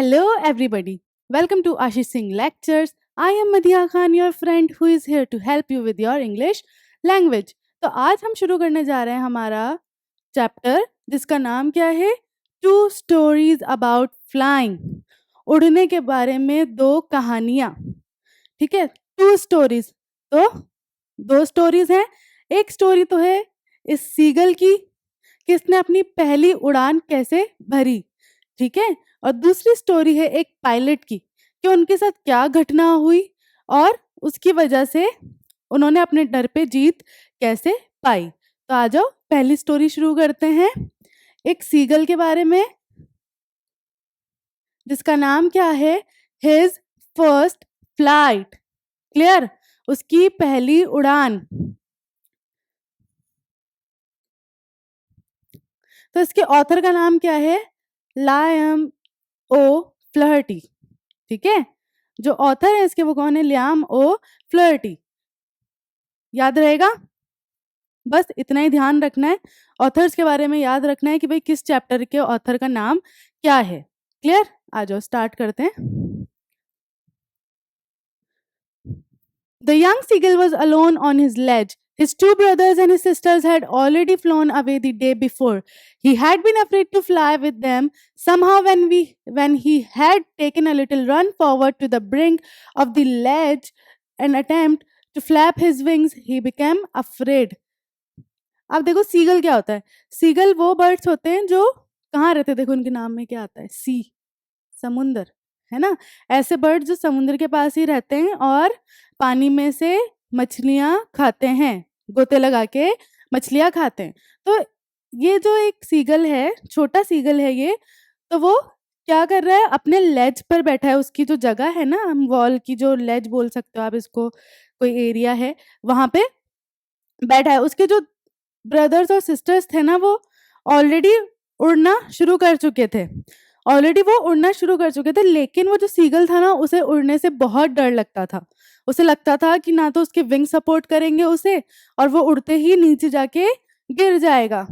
Hello, everybody. Welcome to Ashish Singh Lectures. I am Madhya Khan, your friend who is here to help you with your English language. तो आज हम शुरू करने जा रहे हैं हमारा चैप्टर जिसका नाम क्या है? Two stories about flying. उड़ने के बारे में दो कहानियां. ठीक है, टू स्टोरीज. तो दो स्टोरीज हैं. एक स्टोरी तो है इस सीगल की कि इसने अपनी पहली उड़ान कैसे भरी. ठीक है, और दूसरी स्टोरी है एक पायलट की कि उनके साथ क्या घटना हुई और उसकी वजह से उन्होंने अपने डर पे जीत कैसे पाई. तो आ जाओ पहली स्टोरी शुरू करते हैं. एक सीगल के बारे में जिसका नाम क्या है? His first flight. क्लियर? उसकी पहली उड़ान. तो इसके ऑथर का नाम क्या है? लायम ओ फ्लर्टी. ठीक है, जो ऑथर है इसके वो कौन है? लियाम ओ फ्लर्टी. याद रहेगा? बस इतना ही ध्यान रखना है. ऑथर्स के बारे में याद रखना है कि भाई किस चैप्टर के ऑथर का नाम क्या है. क्लियर? आ जाओ स्टार्ट करते हैं. The young seagull was alone on his ledge. His two brothers and his sisters had already flown away the day before. He had been afraid to fly with them. Somehow, when he had taken a little run forward to the brink of the ledge and attempt to flap his wings, he became afraid. अब देखो seagull क्या होता है. Seagull वो birds होते हैं जो कहाँ रहते हैं. देखो उनके नाम में क्या आता है? सी, समुंदर, है ना. ऐसे बर्ड जो समुद्र के पास ही रहते हैं और पानी में से मछलियां खाते हैं, गोते लगा के मछलियां खाते हैं. तो ये जो एक सीगल है, छोटा सीगल है ये, तो वो क्या कर रहा है? अपने लेज पर बैठा है. उसकी जो जगह है ना, हम वॉल की जो लेज बोल सकते हो आप इसको, कोई एरिया है वहां पे बैठा है. उसके जो ब्रदर्स और सिस्टर्स थे ना, वो ऑलरेडी उड़ना शुरू कर चुके थे. लेकिन वो जो सीगल था ना, उसे उड़ने से बहुत डर लगता था. उसे लगता था कि ना तो उसके विंग सपोर्ट करेंगे उसे, और वो उड़ते ही नीचे जाके गिर जाएगा.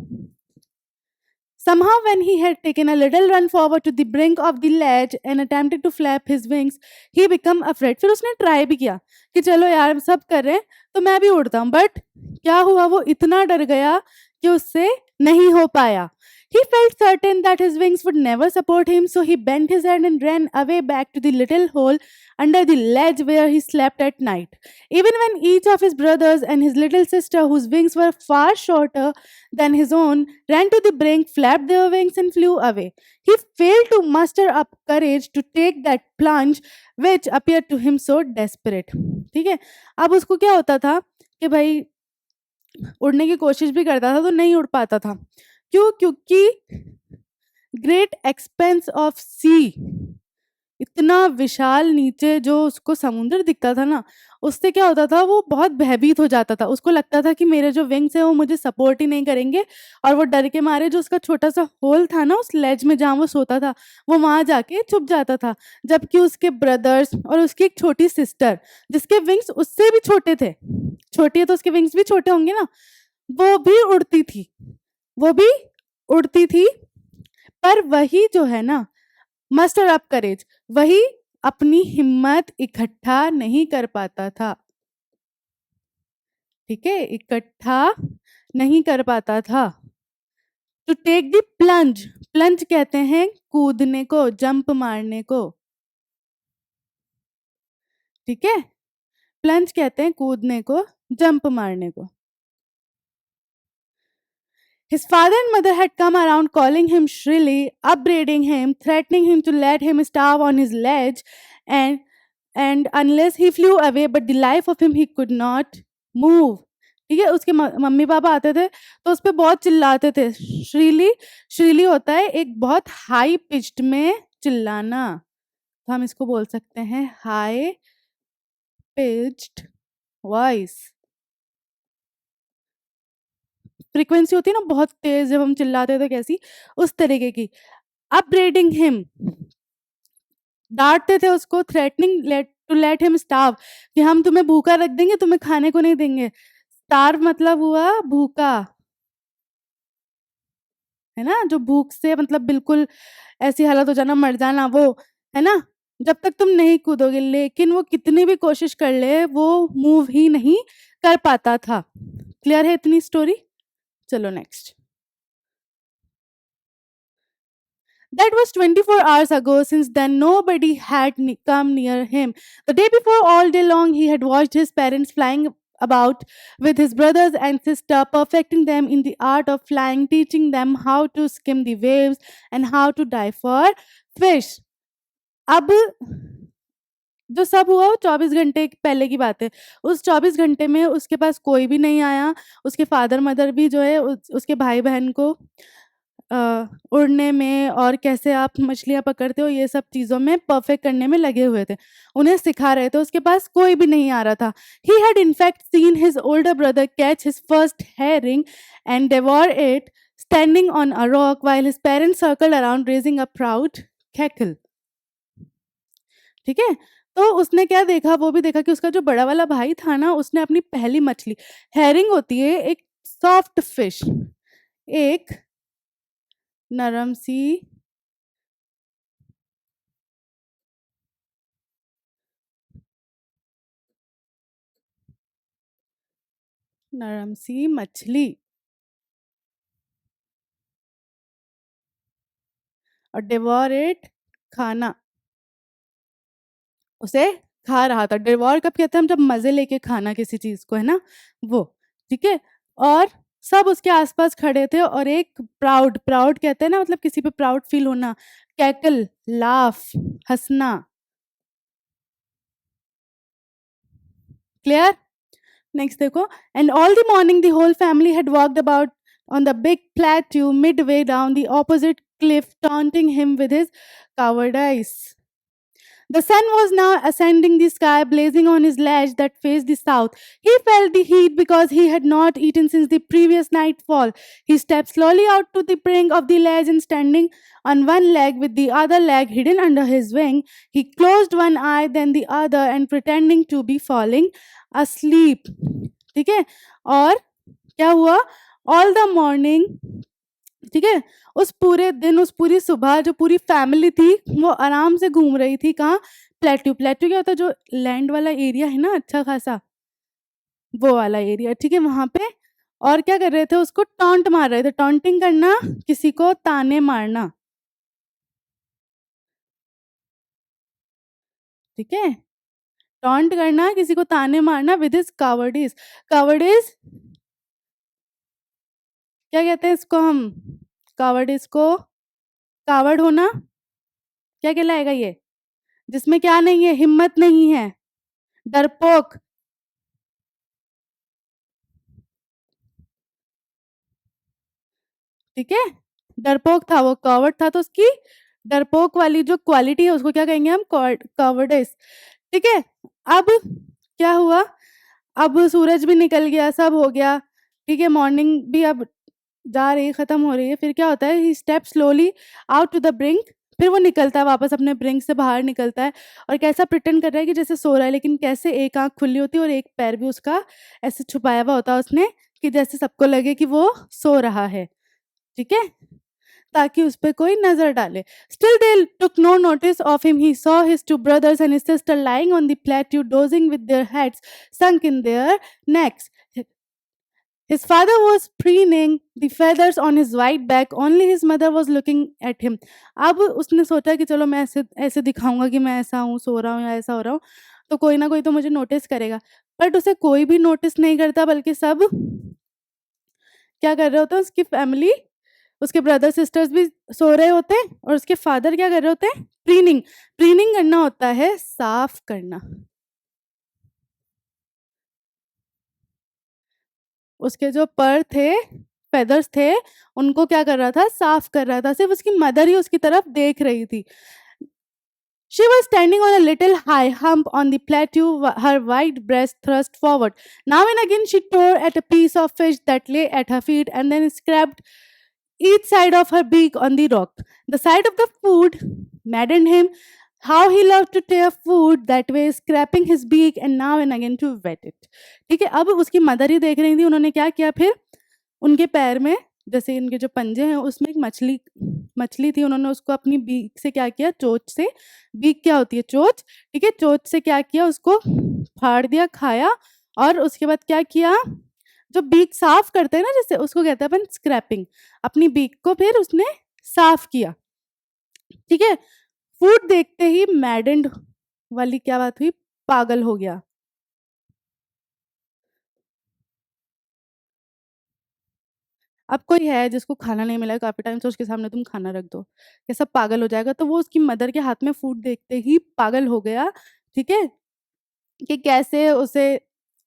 Somehow, when he had taken a little run forward to the brink of the ledge and attempted to flap his wings, he became afraid. फिर उसने ट्राई भी किया कि चलो यार सब कर रहे हैं तो मैं भी उड़ता हूँ. बट क्या हुआ? वो इतना डर गया कि उससे नहीं हो पाया. He felt certain that his wings would never support him, so he bent his head and ran away back to the little hole under the ledge where he slept at night. Even when each of his brothers and his little sister, whose wings were far shorter than his own, ran to the brink, flapped their wings, and flew away, he failed to muster up courage to take that plunge which appeared to him so desperate. ठीक है, अब उसको क्या होता था कि भाई उड़ने की कोशिश भी करता था तो नहीं उड़ पाता था. क्यों? क्योंकि ग्रेट एक्सपेंस ऑफ सी, इतना विशाल नीचे जो उसको समुद्र दिखता था ना, उससे क्या होता था? वो बहुत भयभीत हो जाता था. उसको लगता था कि मेरे जो विंग्स है वो मुझे सपोर्ट ही नहीं करेंगे, और वो डर के मारे जो उसका छोटा सा होल था ना उस लेज में जहाँ वो सोता था, वो वहां जाके छुप जाता था. जबकि उसके ब्रदर्स और उसकी एक छोटी सिस्टर, जिसके विंग्स उससे भी छोटे थे, छोटी है तो उसके विंग्स भी छोटे होंगे ना, वो भी उड़ती थी. पर वही जो है ना, मस्टर अप करेज, वही अपनी हिम्मत इकट्ठा नहीं कर पाता था. ठीक है, इकट्ठा नहीं कर पाता था. To take the plunge, plunge कहते हैं कूदने को, जंप मारने को. ठीक है, प्लंज कहते हैं कूदने को, जंप मारने को. His father and mother had come around calling him shrilly, upbraiding him, threatening him to let him starve on his ledge, and unless he flew away, but the life of him he could not move. ठीक है, उसके mummy papa आते थे तो उस पर बहुत चिल्लाते थे. श्रीली होता है एक बहुत हाई पिच्ड में चिल्लाना, तो हम इसको बोल सकते हैं हाई पिच्ड वॉइस. फ्रीक्वेंसी होती है ना बहुत तेज, जब हम चिल्लाते थे कैसी, उस तरीके की. अपब्रेडिंग हिम, डांटते थे उसको. Threatening to let him starve, कि हम तुम्हें भूखा रख देंगे, तुम्हें खाने को नहीं देंगे. स्टार्व मतलब हुआ भूखा, है ना, जो भूख से मतलब बिल्कुल ऐसी हालत हो जाना, मर जाना, वो है ना? जब तक तुम नहीं कूदोगे, लेकिन वो कितनी भी कोशिश कर ले, वो मूव ही नहीं कर पाता था। क्लियर है इतनी स्टोरी? चलो next. That was 24 hours ago. Since then, nobody had come near him. The day before, all day long, he had watched his parents flying about with his brothers and sister, perfecting them in the art of flying, teaching them how to skim the waves and how to dive for fish. अब जो सब हुआ वो 24 घंटे पहले की बात है। उस 24 घंटे में उसके पास कोई भी नहीं आया। उसके फादर-मदर भी जो है उसके भाई-बहन को उड़ने में और कैसे आप मछलियाँ पकड़ते हो, ये सब चीज़ों में परफेक्ट करने में लगे हुए थे। उन्हें सिखा रहे थे, उसके पास कोई भी नहीं आ रहा था। He had in fact seen his older brother catch his first herring and devour it standing on a rock while his parents circled around raising a proud cackle. ठीक है? तो उसने क्या देखा, वो भी देखा कि उसका जो बड़ा वाला भाई था ना, उसने अपनी पहली मछली, हेरिंग होती है एक सॉफ्ट फिश, एक नरम सी मछली और डिवोर इट, खाना, उसे खा रहा था। डिवोर कब कहते हैं हम, जब मज़े लेके खाना किसी चीज़ को, है ना? वो, ठीक है? और सब उसके आस-पास खड़े थे और एक प्राउड, प्राउड कहते हैं ना, मतलब किसी पे प्राउड फ़ील होना, कैकल, लाफ़, हँसना। क्लियर? नेक्स्ट देखो, and all the morning the whole family had walked about on the big plateau midway down the opposite cliff, taunting him with his cowardice. The sun was now ascending the sky, blazing on his ledge that faced the south. He felt the heat because he had not eaten since the previous nightfall. He stepped slowly out to the brink of the ledge and standing on one leg with the other leg hidden under his wing, he closed one eye, then the other, and pretending to be falling asleep. ठीक है? और क्या हुआ? All the morning, ठीक है, उस पूरे दिन, उस पूरी सुबह जो पूरी फैमिली थी वो आराम से घूम रही थी। कहाँ? प्लेट्यू। प्लेट्यू क्या होता है? जो लैंड वाला एरिया है ना अच्छा खासा, वो वाला एरिया, ठीक है, वहाँ पे। और क्या कर रहे थे? उसको टॉन्ट मार रहे थे। टॉन्टिंग करना, किसी को ताने मारना, ठीक है? टॉन्ट करना, किसी को ताने मारना विद हिज कावर्डिस। कावर्डिस क्या कहते हैं इसको हम? कावर्डिस को कावर्ड होना क्या कहलाएगा ये? जिसमें क्या नहीं है? हिम्मत नहीं है, डरपोक। ठीक है? डरपोक था वो, कॉवर्ड था, तो उसकी डरपोक वाली जो क्वालिटी है उसको क्या कहेंगे हम? कॉवर्डिस। ठीक है? अब क्या हुआ? अब सूरज भी निकल गया, सब हो गया, ठीक है, मॉर्निंग भी अब जा रही है, खत्म हो रही है। फिर क्या होता है? He step slowly out to the brink. फिर वो निकलता है वापस, अपने ब्रिंक से बाहर निकलता है और कैसा प्रिटेंड कर रहा है कि जैसे सो रहा है, लेकिन कैसे? एक आँख खुली होती है और एक पैर भी उसका ऐसे छुपाया हुआ होता है उसने, कि जैसे सबको लगे कि वो सो रहा है, ठीक है? ताकि उस पे कोई नज़र डाले। Still they took no notice of him. He saw his two brothers and his sister lying on the plateau, dozing with their heads sunk in their necks. His father was preening the feathers on his white back. Only his mother was looking at him. अब उसने सोचा कि चलो मैं ऐसे ऐसे दिखाऊँगा कि मैं ऐसा हूँ, सो रहा हूँ या ऐसा हो रहा हूँ, तो कोई ना कोई तो मुझे नोटिस करेगा। बट उसे कोई भी नोटिस नहीं करता, बल्कि सब क्या कर रहे होते हैं? उसकी फैमिली, उसके ब्रदर सिस्टर्स भी सो रहे होते हैं और उसके फादर क्या कर रहे होते हैं? प्रीनिंग। प्रीनिंग करना होता है साफ करना। उसके जो पर थे, फेदर्स थे, उनको क्या कर रहा था? साफ कर रहा था। सिर्फ उसकी मदर ही उसकी तरफ देख रही थी। She was standing on a little high hump on the plateau, her white breast thrust forward. Now and again she tore at a piece of fish that lay at her feet and then scraped each side of her beak on the rock. The sight of the food maddened him. How he loved to tear food that way, scraping his beak and now and again to wet it. ठीक है? अब उसकी mother ही देख रही थी। उन्होंने क्या किया फिर? उनके पैर में, जैसे इनके जो पंजे हैं, उसमें एक मछली मछली थी, उन्होंने उसको अपनी बीक से क्या किया, चोंच से, बीक क्या होती है, चोंच, ठीक है, चोंच से क्या किया, उसको फाड़ दिया, खाया, और उसके बाद क्या किया, जो बीक साफ करते हैं ना, जैसे उसको कहते हैं अपन स्क्रैपिंग, अपनी बीक को फिर उसने साफ किया, ठीक है। फूड देखते ही मैडेंड वाली क्या बात हुई, पागल हो गया। अब कोई है जिसको खाना नहीं मिला है काफ़ी टाइम से, उसके सामने तुम खाना रख दो, कैसा पागल हो जाएगा। तो वो उसकी मदर के हाथ में फूड देखते ही पागल हो गया, ठीक है, कि कैसे उसे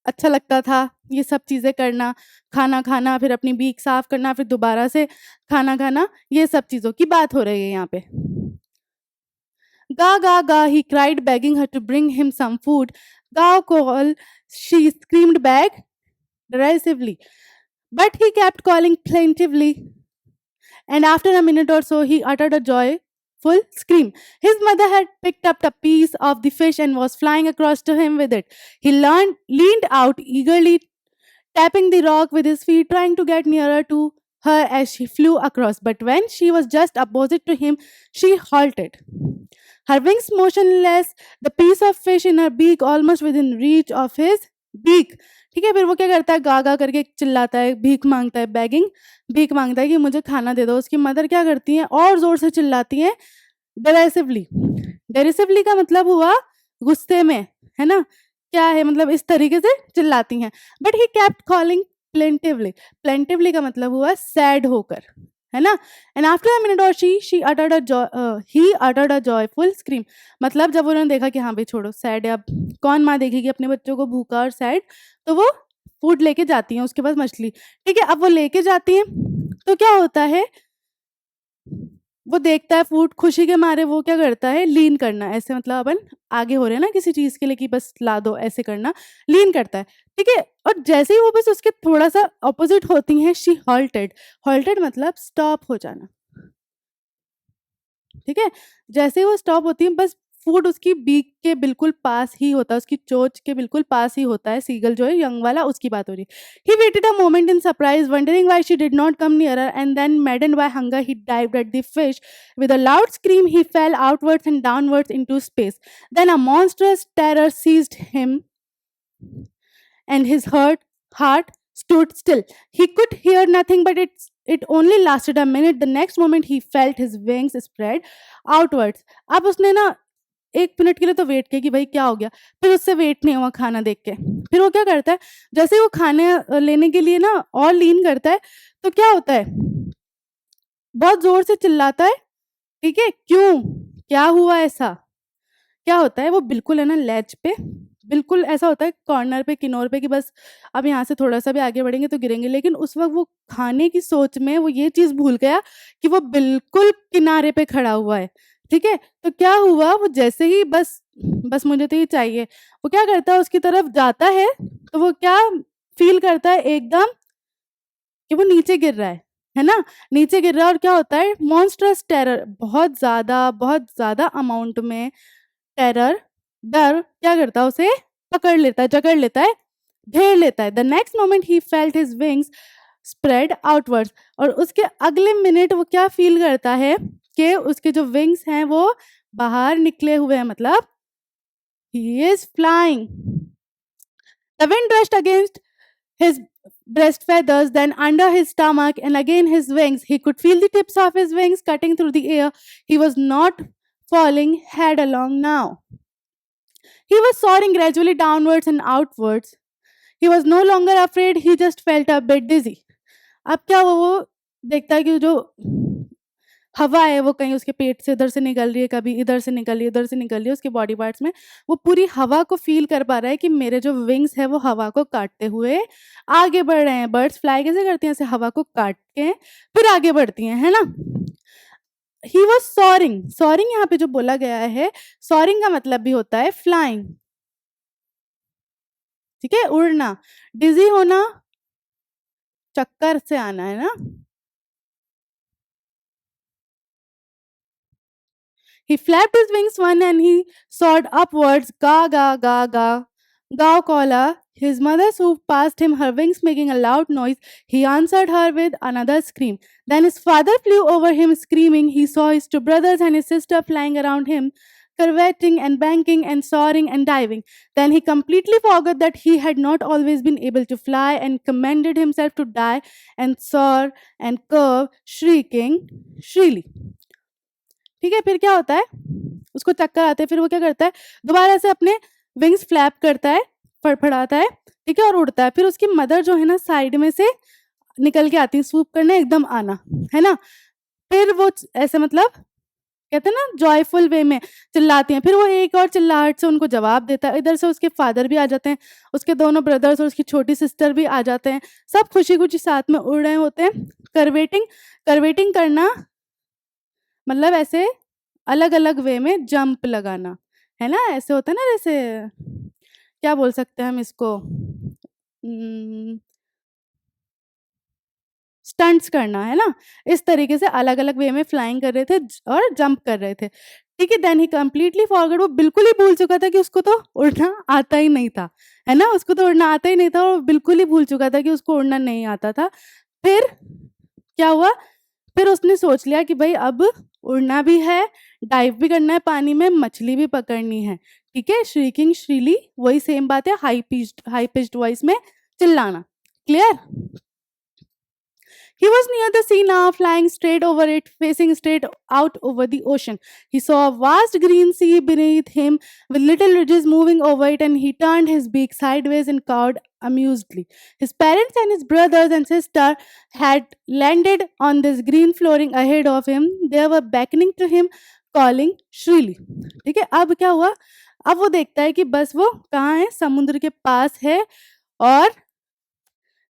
अच्छा लगता था ये सब चीज़ें करना, खाना खाना, फिर अपनी बीक साफ करना, फिर दोबारा से खाना खाना, ये सब चीज़ों की बात हो रही है यहाँ पे। "Ga, ga, ga," he cried, begging her to bring him some food. "Gaw call," she screamed back derisively. But he kept calling plaintively, and after a minute or so he uttered a joyful scream. His mother had picked up a piece of the fish and was flying across to him with it. He leaned out eagerly, tapping the rock with his feet, trying to get nearer to her as she flew across. But when she was just opposite to him, she halted. Her wings motionless, the piece of fish in her beak almost within reach of his beak. ठीक है, फिर वो क्या करता है, गा गा करके चिल्लाता है, भीख मांगता है, बैगिंग, भीख मांगता है कि मुझे खाना दे दो। उसकी मदर क्या करती हैं, और जोर से चिल्लाती हैं, डेरिसिवली। डेरिसिवली का मतलब हुआ गुस्से में, है ना, क्या है मतलब इस तरीके से चिल्लाती हैं। But he kept calling plaintively, plaintively का मतलब हुआ सैड होकर, है ना। एंड आफ्टर अ मिनट और she uttered he uttered a joyful scream, मतलब जब उन्होंने देखा कि हाँ भाई छोड़ो, सैड है, अब कौन माँ देखेगी अपने बच्चों को भूखा और सैड, तो वो फूड लेके जाती हैं उसके पास मछली, ठीक है। अब वो लेके जाती हैं तो क्या होता है, वो देखता है फूड, खुशी के मारे वो क्या करता है, लीन करना, ऐसे मतलब अपन आगे हो रहे हैं ना किसी चीज के लिए कि बस ला दो, ऐसे करना, लीन करता है, ठीक है। और जैसे ही वो बस उसके थोड़ा सा ऑपोजिट होती हैं, शी हॉल्टेड, हॉल्टेड मतलब स्टॉप हो जाना, ठीक है। जैसे ही वो स्टॉप होती है, बस फूड उसकी बीक के बिल्कुल पास ही होता है, उसकी चोंच के बिल्कुल पास ही होता है, सीगल जो है यंग वाला, उसकी बात हो रही है। He waited a moment in surprise, wondering why she did not come nearer, and then maddened by hunger he dived at the fish with a loud scream. He fell outwards and downwards into space. Then a monstrous terror seized him, and his heart stood still. He could hear nothing, but it only lasted a minute. The next moment he felt his wings spread outwards. अब उसने ना 1 minute के लिए तो wait किया कि भाई क्या हो गया? फिर उससे वेट नहीं हुआ खाना देख के। फिर वो क्या करता है, जैसे ही वो खाने लेने के लिए ना और लीन करता है, तो क्या होता है? बहुत ज़ोर से चिल्लाता है, ठीक है? क्यों? क्या हुआ ऐसा? क्या होता है, वो बिल्कुल है ना लैच पे, बिल्कुल ऐसा होता है कॉर्नर पे, किनोर पे कि बस अब यहाँ से थोड़ा-सा भी आगे बढ़ेंगे तो गिरेंगे। लेकिन उस वक़्त वो खाने की सोच में वो ये चीज़ भूल गया कि वो बिल्कुल किनारे पे खड़ा हुआ है, ठीक है? तो क्या हुआ, वो जैसे ही बस मुझे तो ये चाहिए, वो क्या करता है उसकी तरफ जाता है, तो वो क्या फ़ील करता है एकदम कि वो नीचे गिर रहा है ना? नीचे गिर रहा है और क्या होता है, मॉन्स्टरस टेरर, बहुत ज़्यादा अमाउंट में टेरर, डर क्या करता है, उसे पकड़ लेता है, जकड़ लेता है, घेर लेता है। The next moment he felt his wings spread outwards, और उसके अगले मिनट वो क्या फील करता है कि उसके जो विंग्स हैं वो बाहर निकले हुए हैं, मतलब he is flying. The wind rushed against his breast feathers, then under his stomach, and again his wings. He could feel the tips of his wings cutting through the air. He was not falling headlong now. He was soaring gradually downwards and outwards. He was no longer afraid, he just felt a bit dizzy. अब क्या हुआ, वो देखता है कि जो हवा है वो कहीं उसके पेट से इधर से निकल रही है, कभी इधर से निकल रही है, उधर से निकल रही है, उसके बॉडी पार्ट्स में वो पूरी हवा को फ़ील कर पा रहा है कि मेरे जो विंग्स हैं वो हवा को काटते हुए आगे बढ़ रहे हैं। बर्ड्स फ्लाई कैसे करती हैं? ऐसे हवा को काट के फिर आगे बढ़ती हैं, है ना? ही वाज़ सॉअरिंग, सॉअरिंग यहाँ पे जो बोला गया है, सॉअरिंग का मतलब भी होता है फ्लाइंग, ठीक है? उड़ना, डिज़ी होना, चक्कर से आना, है ना? He flapped his wings one and he soared upwards. Ga ga ga ga. Gaw caller. His mother swooped past him, her wings making a loud noise. He answered her with another scream. Then his father flew over him, screaming. He saw his two brothers and his sister flying around him, curveting and banking and soaring and diving. Then he completely forgot that he had not always been able to fly and commended himself to die and soar and curve, shrieking shrilly. ठीक है, फिर क्या होता है, उसको चक्कर आते हैं, फिर वो क्या करता है, दोबारा से अपने विंग्स फ्लैप करता है, फड़फड़ाता है, ठीक है, और उड़ता है। फिर उसकी मदर जो है ना साइड में से निकल के आती है, स्वूप करने एकदम आना, है ना। फिर वो ऐसे मतलब कहते हैं ना जॉयफुल वे में चिल्लाती हैं, फिर वो एक और चिल्लाहट से उनको जवाब देता है। इधर से उसके फादर भी आ जाते हैं, उसके दोनों ब्रदर्स और उसकी छोटी सिस्टर भी आ जाते हैं, सब खुशी-खुशी साथ में उड़ रहे होते हैं। कर्वेटिंग करना मतलब ऐसे अलग-अलग वे में जंप लगाना, है ना? ऐसे होता है ना, जैसे क्या बोल सकते हैं हम इसको, स्टंट्स करना, है ना? इस तरीके से अलग-अलग वे में फ्लाइंग कर रहे थे और जंप कर रहे थे। ठीक है, देन ही कंप्लीटली फॉरगॉट, वो बिल्कुल ही भूल चुका था कि उसको तो उड़ना आता ही नहीं था, है ना? उसको तो उड़ना आता ही नहीं था और बिल्कुल ही भूल चुका था कि उसको उड़ना नहीं आता था। फिर क्या हुआ? फिर उसने सोच लिया कि भई अब उड़ना भी है, डाइव भी करना है पानी में, मछली भी पकड़नी है, ठीक है? श्रीकिंग श्रीली वही सेम बात है, हाई पिच्ड वॉइस में चिल्लाना। Clear? He was near the sea now, flying straight over it, facing straight out over the ocean. He saw a vast green sea beneath him, with little ridges moving over it, and he turned his beak sideways and cawed amusedly. His parents and his brothers and sister had landed on this green flooring ahead of him. They were beckoning to him, calling shrilly. ठीक है, अब क्या हुआ? अब वो देखता है कि बस वो कहाँ है, समुद्र के पास है और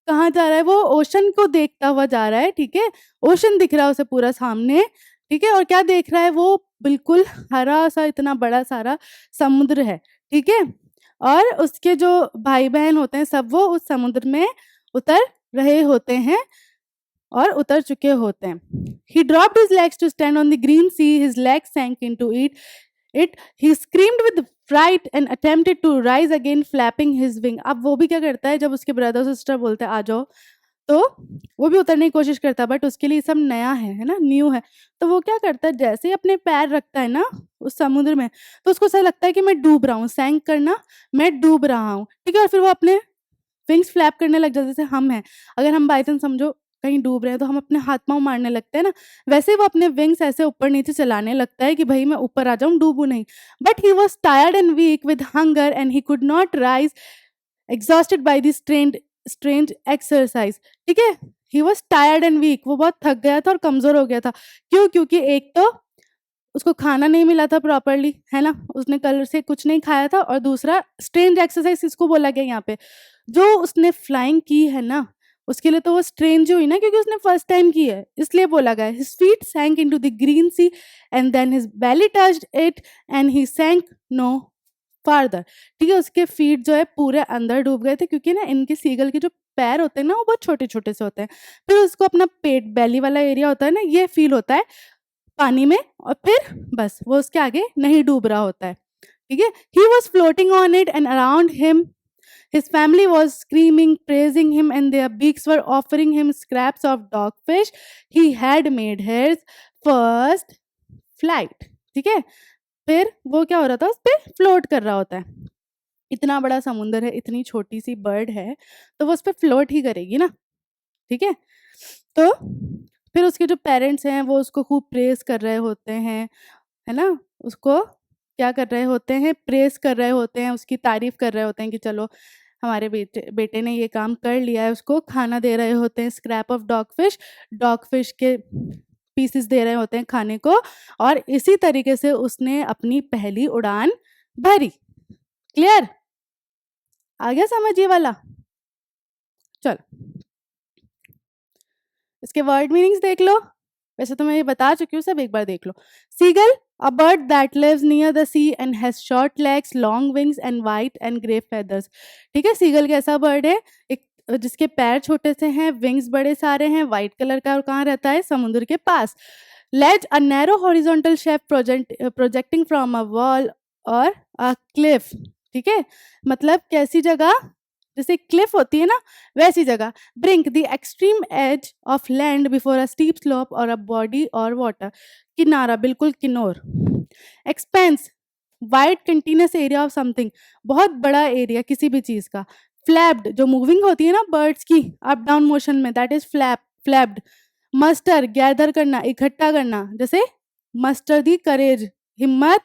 कहाँ जा रहा है, वो ओशन को देखता हुआ जा रहा है, ठीक है? ओशन दिख रहा है उसे पूरा सामने, ठीक है? और क्या देख रहा है वो, बिल्कुल हरा-सा इतना बड़ा सारा समुद्र है, ठीक है? और उसके जो भाई-बहन होते हैं सब वो उस समुद्र में उतर रहे होते हैं और उतर चुके होते हैं। He dropped his legs to stand on the green sea, his legs sank into it, he screamed with fright and attempted to rise again, flapping his wing. अब वो भी क्या करता है, जब उसके ब्रदर सिस्टर बोलते हैं आ जाओ, तो वो भी उतरने की कोशिश करता है, बट उसके लिए सब नया है ना, न्यू है। तो वो क्या करता है, जैसे ही अपने पैर रखता है ना उस समुद्र में, तो उसको ऐसा लगता है कि मैं डूब रहा हूँ, सैंक करना, मैं डूब रहा हूँ, ठीक है? और फिर वो अपने विंग्स फ्लैप करने लग जाते हैं, जैसे हम हैं, अगर हम बाय चांस समझो कहीं डूब रहे हैं तो हम अपने हाथ-पाँव मारने लगते हैं ना, वैसे ही वो अपने विंग्स ऐसे ऊपर-नीचे चलाने लगता है कि भई मैं ऊपर आ जाऊँ, डूबूँ नहीं। But he was tired and weak with hunger and he could not rise, exhausted by the strange exercise, ठीक है? He was tired and weak, वो बहुत थक गया था और कमज़ोर हो गया था। क्यों? क्योंकि एक तो उसको खाना नहीं मिला था प्रॉपर्ली, है ना? उसने कल से कुछ नहीं खाया था, और दूसरा स्ट्रेंज एक्सरसाइज़ किसको बोला गया यहाँ पे? जो उसने फ्लाइंग की है ना, उसके लिए तो वो स्ट्रेंज हुई ना, क्योंकि उसने फर्स्ट टाइम की है, इसलिए बोला गया है। His feet sank into the green sea and then his belly touched it and he sank no farther, ठीक है? उसके फीट जो है पूरे अंदर डूब गए थे, क्योंकि ना इनके सीगल के जो पैर होते हैं ना वो बहुत छोटे-छोटे से होते हैं। फिर उसको अपना पेट, बेली वाला एरिया होता है ना, ये फील होता है पानी में, और फिर बस वो उसके आगे नहीं डूब रहा होता है, ठीक है? He was floating on it and around him his family was screaming, praising him, and their beaks were offering him scraps of dogfish he had made his first flight, ठीक है? फिर वो क्या हो रहा था, उस पे फ्लोट कर रहा होता है। इतना बड़ा समुंदर है, इतनी छोटी-सी बर्ड है, तो वो उस पे फ्लोट ही करेगी ना, ठीक है? तो फिर उसके जो पेरेंट्स हैं वो उसको खूब प्रेज़ कर रहे होते हैं, है ना? उसको क्या कर रहे होते हैं, प्रेज़ कर रहे होते हैं, उसकी तारीफ़ कर रहे होते हैं कि चलो हमारे बेटे ने ये काम कर लिया है, उसको खाना दे रहे होते हैं, स्क्रैप ऑफ डॉगफ़िश के पीसेस दे रहे होते हैं खाने को, और इसी तरीके से उसने अपनी पहली उड़ान भरी। क्लियर? आ गया समझ ये वाला? चलो, इसके वर्ड मीनिंग्स देख लो। वैसे तो मैं ये बता चुकी हूँ, सब एक बार देख लो। Seagull, a bird that lives near the sea and has short legs, long wings and white and grey feathers, ठीक है? सीगल कैसा बर्ड है? एक जिसके पैर छोटे से हैं, विंग्स बड़े सारे हैं, व्हाइट कलर का, और कहाँ रहता है? समुद्र के पास। ledge, a narrow horizontal shape projecting from a wall or a cliff, ठीक है? मतलब कैसी जगह? जैसे क्लिफ होती है ना, वैसी जगह। Brink, the extreme edge of land before a steep slope or a body of water. किनारा, बिल्कुल किन्नौर। Expanse, wide continuous area of something, बहुत बड़ा एरिया किसी भी चीज का। फ्लैप्ड, जो मूविंग होती है ना बर्ड्स की अप डाउन मोशन में, that is flapped. Muster, gather करना, इकट्ठा करना, जैसे मस्टर दी करेज, हिम्मत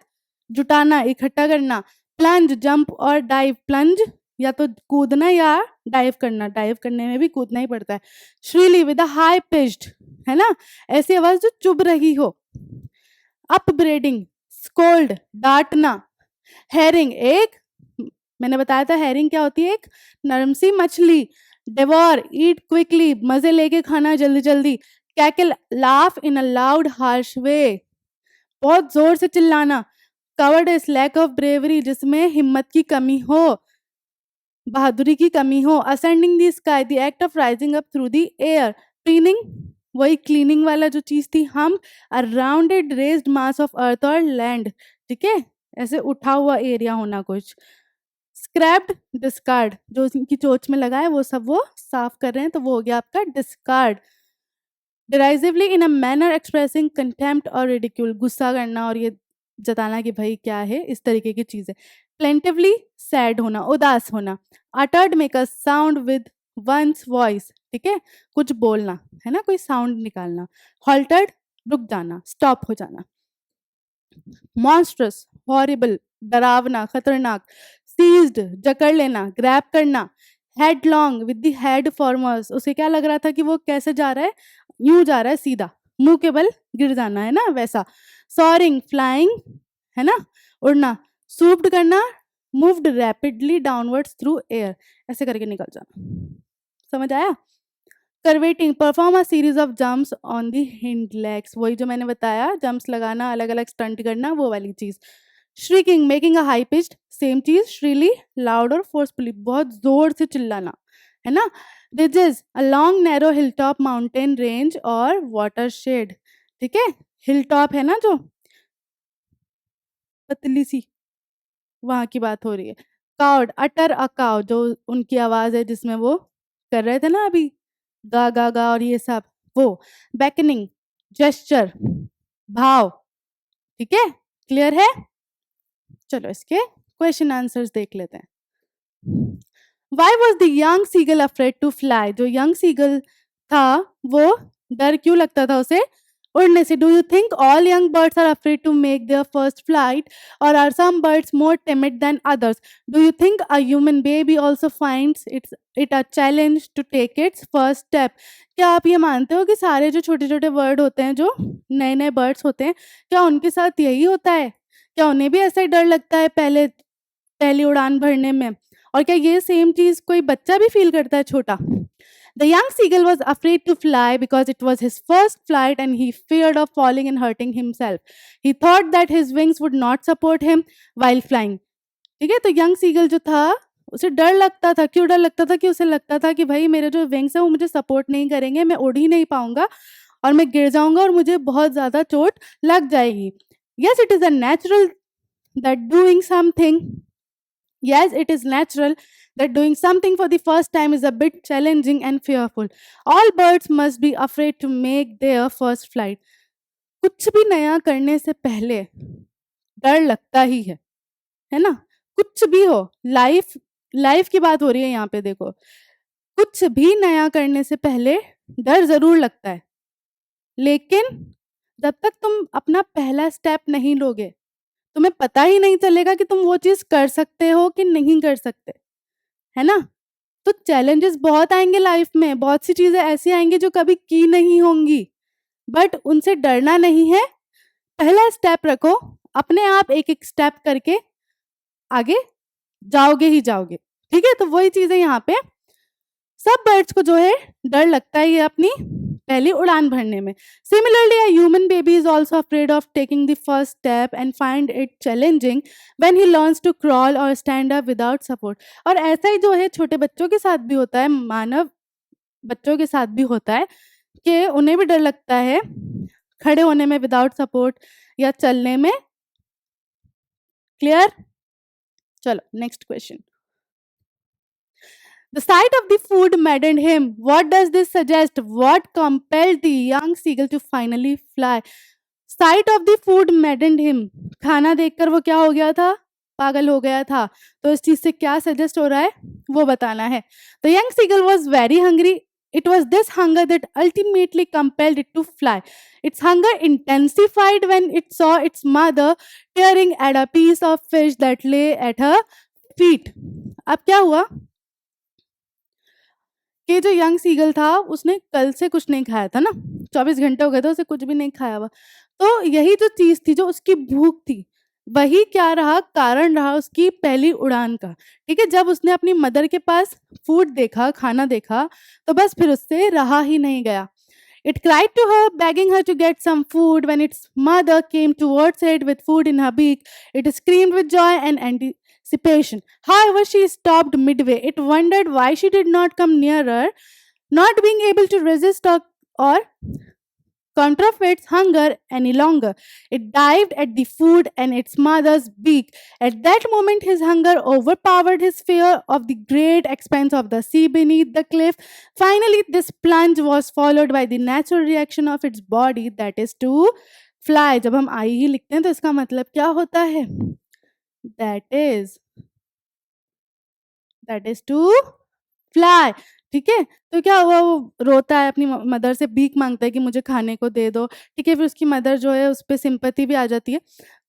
जुटाना, इकट्ठा करना। प्लंज, जंप और डाइव, प्लंज या तो कूदना या डाइव करना, डाइव करने में भी कूदना ही पड़ता है। श्रीली, विद अ हाई पिच्ड, है ना, ऐसी आवाज जो चुभ रही हो। अपब्रेडिंग, स्कोल्ड, डांटना। हेरिंग, एक, मैंने बताया था हेरिंग क्या होती है, एक नरम सी मछली। डेवोर, ईट क्विकली, मजे लेके खाना जल्दी जल्दी। Cackle, laugh in a loud harsh way, बहुत जोर से चिल्लाना। कवर्डिस, लैक ऑफ ब्रेवरी, जिसमें हिम्मत की कमी हो, बहादुरी की कमी हो। Ascending the sky, the act of rising up through the air. Cleaning, वही क्लीनिंग वाला जो चीज थी। हम, अ rounded raised mass of earth और लैंड, ठीक है, ऐसे उठा हुआ एरिया होना कुछ। स्क्रैप्ड, डिस्कार्ड, जो उनकी चोच में लगा है वो सब वो साफ कर रहे हैं, तो वो हो गया आपका discard. Derisively, in a manner expressing contempt और रिडिक्यूल, गुस्सा करना और ये जताना कि भाई क्या है, इस तरीके की चीजें। प्लेंटिवली, सैड होना, उदास होना। Uttered, make a sound with one's voice, ठीक है, कुछ बोलना, है ना, कोई साउंड निकालना। हॉल्टर्ड, रुक जाना, स्टॉप हो जाना। मॉन्स्ट्रस, हॉरिबल, डरावना, खतरनाक। सीज्ड, जकड़ लेना, ग्रैब करना। हेडलॉन्ग, विद द हेड फॉरमर्स, उसे क्या लग रहा था कि वो कैसे जा रहा है, यूं जा रहा है सीधा, मुंह के बल गिर जाना, है ना, वैसा। सॉरिंग, फ्लाइंग, है ना, उड़ना। सूप्ड करना, moved rapidly downwards through air, ऐसे करके निकल जाना। समझ आया? Curvetting, perform a series of jumps on the hind legs, वही जो मैंने बताया, जंप्स लगाना, अलग अलग स्टंट करना, वो वाली चीज। Shrieking, making a high pitched, same चीज, श्रीली, लाउड और फोर्सफुली, बहुत जोर से चिल्लाना, है ना। Ridges, a long narrow hill top mountain range और वाटर शेड, ठीक है, हिल टॉप है ना जो पतली सी, वहां की बात हो रही है। काउड, अटर अ काउ, जो उनकी आवाज है जिसमें वो कर रहे थे ना अभी, गा गा गा और ये सब, वो। बैकनिंग, जेस्चर, भाव, ठीक है, क्लियर है। चलो इसके क्वेश्चन आंसर्स देख लेते हैं। Why was the young seagull afraid to fly, जो यंग सीगल था वो डर क्यों लगता था उसे उड़ने से। Do you think all young birds are afraid to make their first flight or are some birds more timid than others. Do you think a human baby also finds it a challenge to take its first step. क्या आप ये मानते हो कि सारे जो छोटे छोटे बर्ड होते हैं, जो नए नए बर्ड्स होते हैं, क्या उनके साथ यही होता है, क्या उन्हें भी ऐसा ही डर लगता है पहली उड़ान भरने में। और क्या ये सेम चीज कोई बच्चा भी फील करता है छोटा। The young seagull was afraid to fly because it was his first flight and he feared of falling and hurting himself. He thought that his wings would not support him while flying. ठीक है, तो young seagull जो था उसे डर लगता था। क्यों डर लगता था? कि उसे लगता था कि भाई मेरे जो विंग्स है वो मुझे सपोर्ट नहीं करेंगे, मैं उड़ ही नहीं पाऊंगा और मैं गिर जाऊंगा और मुझे बहुत ज्यादा चोट लग जाएगी। Yes, it is a natural that doing something, yes, it is natural that doing something for the first time is a bit challenging and fearful. All birds must be afraid to make their first flight. कुछ भी नया करने से पहले डर लगता ही है ना। कुछ भी हो, लाइफ लाइफ की बात हो रही है यहाँ पे, देखो, कुछ भी नया करने से पहले डर जरूर लगता है, लेकिन जब तक तुम अपना पहला स्टेप नहीं लोगे, तुम्हें पता ही नहीं चलेगा कि तुम वो चीज कर सकते हो कि नहीं कर सकते, है ना। तो चैलेंजेस बहुत आएंगे लाइफ में, बहुत सी चीजें ऐसी आएंगी जो कभी की नहीं होंगी, बट उनसे डरना नहीं है। पहला स्टेप रखो, अपने आप एक एक स्टेप करके आगे जाओगे ही जाओगे, ठीक है। तो वही चीजें यहाँ पे सब बर्ड्स को जो है डर लगता ही है अपनी पहली उड़ान भरने में। Similarly a human baby is also afraid of taking the first step and find it challenging when he learns to crawl or stand up without support. और ऐसा ही जो है छोटे बच्चों के साथ भी होता है, मानव बच्चों के साथ भी होता है कि उन्हें भी डर लगता है खड़े होने में विदाउट सपोर्ट या चलने में। क्लियर? चलो next question. The sight of the food maddened him. What does this suggest? What compelled the young seagull to finally fly? Sight of the food maddened him. खाना देखकर वो क्या हो गया था? पागल हो गया था. तो इस चीज से क्या सजेस्ट हो रहा है वो बताना है. The young seagull was very hungry. It was this hunger that ultimately compelled it to fly. Its hunger intensified when it saw its mother tearing at a piece of fish that lay at her feet. अब क्या हुआ कि जो young seagull था उसने कल से कुछ नहीं खाया था ना, 24 घंटे हो गए थे उसे कुछ भी नहीं खाया हुआ। तो यही जो चीज़ थी जो उसकी भूख थी, वही क्या रहा कारण रहा उसकी पहली उड़ान का, ठीक है? जब उसने अपनी मदर के पास फूड देखा, खाना देखा, तो बस फिर उससे रहा ही नहीं गया। It cried to her, begging her to get some food. When its mother came towards it with food in her beak, it screamed with joy and anticipation. However, she stopped midway. It wondered why she did not come nearer, not being able to resist or counterfeit its hunger any longer. It dived at the food and its mother's beak. At that moment, his hunger overpowered his fear of the great expanse of the sea beneath the cliff. Finally, this plunge was followed by the natural reaction of its body, that is to fly. जब हम आई ही लिखते हैं तो इसका मतलब क्या होता है? That is to fly. ठीक है? तो क्या हुआ, वो रोता है, अपनी मदर से भीख माँगता है कि मुझे खाने को दे दो, ठीक है? फिर उसकी मदर जो है उस पे सिम्पैथी भी आ जाती है,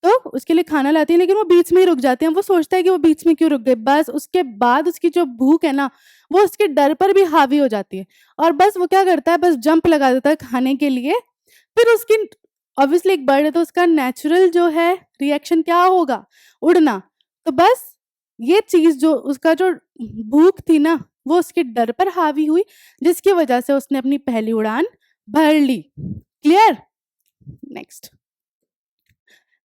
तो उसके लिए खाना लाती है, लेकिन वो बीच में ही रुक जाती है। वो सोचता है कि वो बीच में क्यों रुक गई? बस उसके बाद उसकी जो भूख है ना, वो उसके डर पर भी हावी हो जाती है और बस वो क्या करता है, बस जंप लगा देता है खाने के लिए। फिर उसकी ऑब्वियसली एक बर्ड है तो उसका नेचुरल जो है रिएक्शन क्या होगा? उड़ना। तो बस ये चीज़ जो उसका जो भूख थी ना, वो उसके डर पर हावी हुई, जिसकी वजह से उसने अपनी पहली उड़ान भर ली। Clear? Next.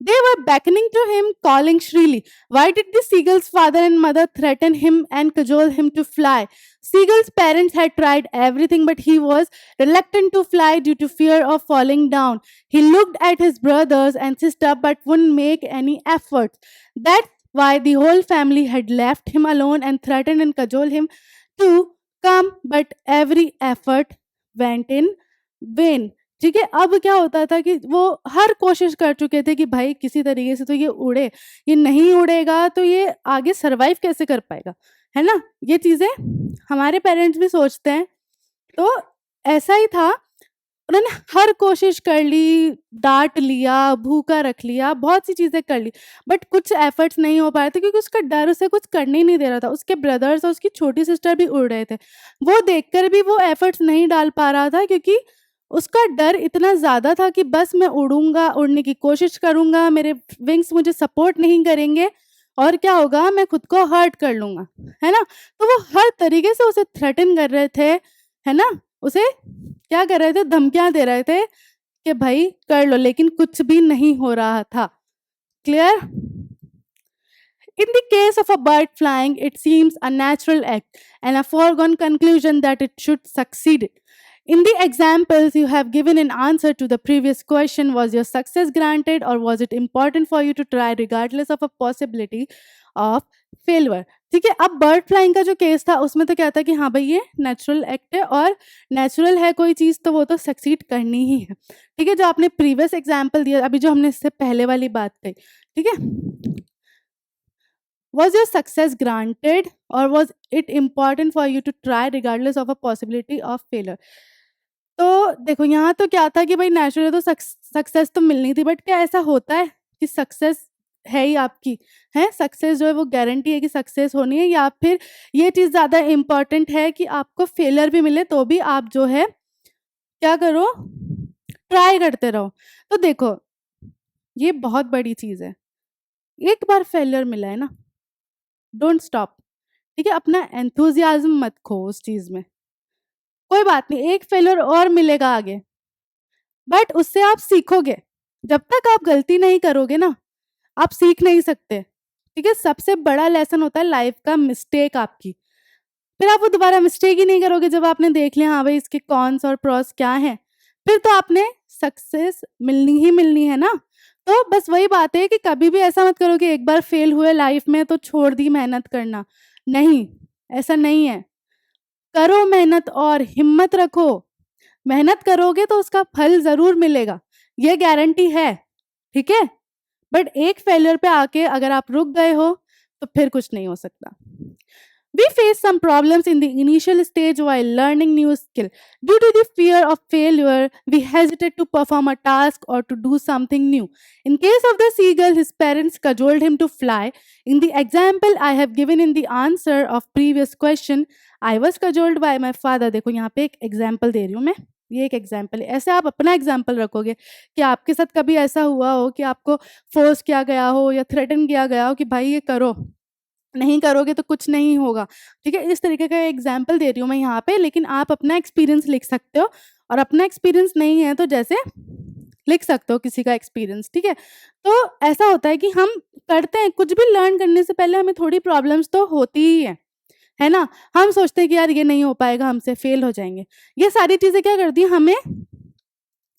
They were beckoning to him, calling shrilly. Why did the seagull's father and mother threaten him and cajole him to fly? Seagull's parents had tried everything, but he was reluctant to fly due to fear of falling down. He looked at his brothers and sister but wouldn't make any efforts. That's why the whole family had left him alone and threatened and cajoled him to come, but every effort went in vain. ठीक है? अब क्या होता था कि वो हर कोशिश कर चुके थे कि भाई किसी तरीके से तो ये उड़े, ये नहीं उड़ेगा तो ये आगे सर्वाइव कैसे कर पाएगा, है ना? ये चीज़ें हमारे पेरेंट्स भी सोचते हैं, तो ऐसा ही था। उन्होंने हर कोशिश कर ली, डाँट लिया, भूखा रख लिया, बहुत सी चीज़ें कर ली, बट कुछ एफर्ट्स नहीं हो पाए थे क्योंकि उसका डर उसे कुछ करने ही नहीं दे रहा था। उसके ब्रदर्स और उसकी छोटी सिस्टर भी उड़ रहे थे, वो देखकर भी वो एफर्ट्स नहीं डाल पा रहा था क्योंकि उसका डर इतना ज़्यादा था कि बस मैं उड़ूँगा, उड़ने की कोशिश करूँगा, मेरे विंग्स मुझे सपोर्ट नहीं करेंगे और क्या होगा, मैं खुद को हर्ट कर लूँगा, है ना? तो वो हर तरीके से उसे थ्रेटन कर रहे थे, है ना? उसे क्या कर रहे थे, धमकियाँ दे रहे थे कि भाई कर लो, लेकिन कुछ भी नहीं हो रहा था। Clear? In the case of a bird flying, it seems a natural act and a foregone conclusion that it should succeed. In the examples you have given in answer to the previous question, was your success granted or was it important for you to try regardless of a possibility of failure? ठीक है, अब bird flying का जो case था उसमें तो क्या था कि हाँ भाई ये नेचुरल एक्ट है और नेचुरल है कोई चीज़ तो वो तो सक्सीड करनी ही है। ठीक है, जो आपने प्रीवियस एग्जाम्पल दिया, अभी जो हमने इससे पहले वाली बात कही, ठीक है, was your success granted or was it important for you to try regardless of a possibility of failure? तो देखो यहाँ तो क्या था कि भाई नेचुरल तो सक्सेस तो मिलनी थी, बट क्या ऐसा होता है कि सक्सेस है ही आपकी, है सक्सेस जो है वो गारंटी है कि सक्सेस होनी है, या फिर ये चीज़ ज़्यादा इम्पोर्टेंट है कि आपको फेलियर भी मिले तो भी आप जो है क्या करो, ट्राई करते रहो। तो देखो ये बहुत बड़ी चीज़ है, एक बार फेलियर मिला है ना, डोंट स्टॉप, ठीक है? अपना एंथुसियाज्म मत खो उस चीज़ में, कोई बात नहीं, एक फेलियर और मिलेगा आगे, बट उससे आप सीखोगे। जब तक आप गलती नहीं करोगे ना, आप सीख नहीं सकते, ठीक है? सबसे बड़ा लेसन होता है लाइफ का मिस्टेक आपकी, फिर आप वो दोबारा मिस्टेक ही नहीं करोगे। जब आपने देख लिया हाँ भाई इसके कॉन्स और प्रॉस क्या हैं, फिर तो आपने सक्सेस मिलनी ही मिलनी है ना। तो बस वही बात है कि कभी भी ऐसा मत करो कि एक बार फेल हुए लाइफ में तो छोड़ दी मेहनत करना, नहीं, ऐसा नहीं है। करो मेहनत और हिम्मत रखो, मेहनत करोगे तो उसका फल ज़रूर मिलेगा, ये गारंटी है, ठीक है? बट एक फेलियर पे आके अगर आप रुक गए हो, तो फिर कुछ नहीं हो सकता। We face some problems in the initial stage while learning new skill. Due to the fear of failure, we hesitate to perform a task or to do something new. In case of the seagull, his parents cajoled him to fly. In the example I have given in the answer of previous question, I was cajoled by my father. देखो यहाँ पे एक example दे रही हूँ मैं, ये एक example है। ऐसे आप अपना एग्जाम्पल रखोगे कि आपके साथ कभी ऐसा हुआ हो कि आपको फोर्स किया गया हो या थ्रेटन किया गया हो कि भाई ये करो, नहीं करोगे तो कुछ नहीं होगा, ठीक है? इस तरीके का एग्जाम्पल दे रही हूँ मैं यहाँ पे, लेकिन आप अपना एक्सपीरियंस लिख सकते हो, और अपना एक्सपीरियंस नहीं है तो जैसे लिख सकते हो किसी का एक्सपीरियंस, ठीक है? तो ऐसा होता है कि हम करते हैं, कुछ भी लर्न करने से पहले हमें थोड़ी प्रॉब्लम्स तो होती ही है ना? हम सोचते हैं कि यार ये नहीं हो पाएगा, हमसे फेल हो जाएँगे। ये सारी चीज़ें क्या करती हैं, हमें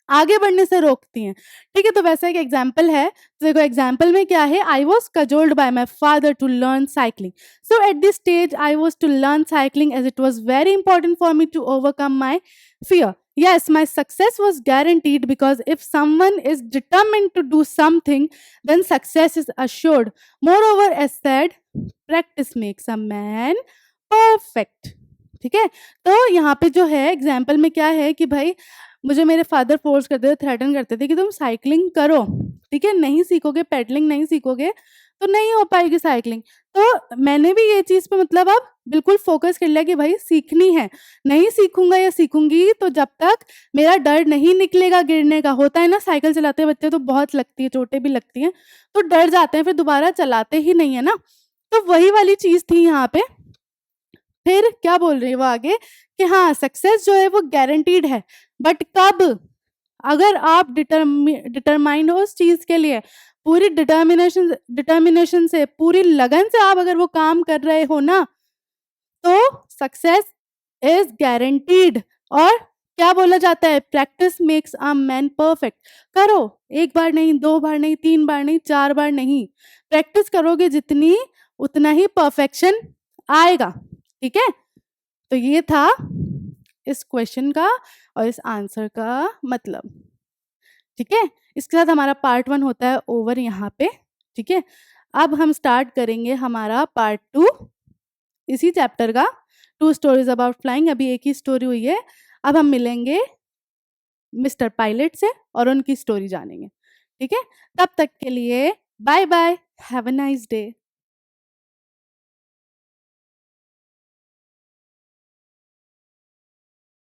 आगे बढ़ने से रोकती हैं, ठीक है? तो वैसा एक एग्जाम्पल है, तो देखो एग्जाम्पल में क्या है, I was cajoled by my father to learn cycling. So at this stage I was to learn cycling as it was very important for me to overcome my fear. Yes, my success was guaranteed because if someone is determined to do something, then success is assured. Moreover, as said, practice makes a man perfect. ठीक है? तो यहाँ पे जो है example में क्या है कि भाई मुझे मेरे फादर फोर्स करते थे, थ्रेटन करते थे कि तुम साइकिलिंग करो, ठीक है? नहीं सीखोगे, पेडलिंग नहीं सीखोगे तो नहीं हो पाएगी साइकिलिंग। तो मैंने भी ये चीज़ पे मतलब अब बिल्कुल फ़ोकस कर लिया कि भाई सीखनी है, नहीं सीखूँगा या सीखूँगी तो जब तक मेरा डर नहीं निकलेगा गिरने का। होता है ना, साइकिल चलाते बच्चे तो बहुत लगती है, चोटें भी लगती हैं, तो डर जाते हैं, फिर दोबारा चलाते ही नहीं है ना। तो वही वाली चीज़ थी यहाँ पे। फिर क्या बोल रही है वो आगे कि हाँ, सक्सेस जो है वो गारंटीड है, बट कब? अगर आप डिटरमाइंड हो उस चीज़ के लिए, पूरी डिटर्मिनेशन से, पूरी लगन से आप अगर वो काम कर रहे हो ना, तो सक्सेस इज गारंटीड। और क्या बोला जाता है, practice makes a man perfect. करो, एक बार नहीं, दो बार नहीं, तीन बार नहीं, चार बार नहीं, प्रैक्टिस करोगे जितनी उतना ही परफेक्शन आएगा, ठीक है? तो ये था इस क्वेश्चन का और इस आंसर का मतलब, ठीक है? इसके साथ हमारा पार्ट 1 होता है ओवर यहाँ पे, ठीक है? अब हम स्टार्ट करेंगे हमारा पार्ट 2 इसी चैप्टर का, 2 स्टोरीज अबाउट फ्लाइंग। अभी एक ही स्टोरी हुई है, अब हम मिलेंगे मिस्टर पायलट से और उनकी स्टोरी जानेंगे, ठीक है? तब तक के लिए bye bye, have a nice day.